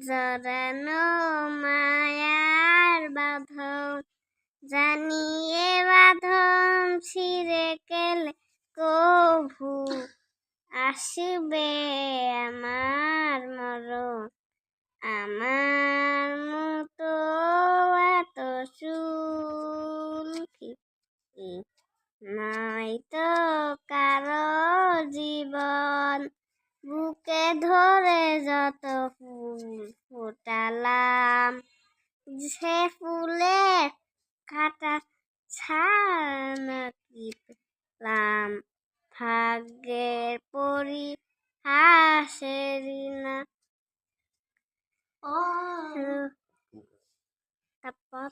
জড়ানো মায়ার বাঁধন, জানিয়ে বাঁধন ছিঁড়ে গেলে কভু আসবে আমার মরণ। আমার মতো এত সুখী নয়তো কারো জীবন, বুকে ধরে যত ফুল ফোটালাম, সে ফুলের কাটা ছানা কি পেলাম, ভাগ্যের পরিহাসেরই না। তারপর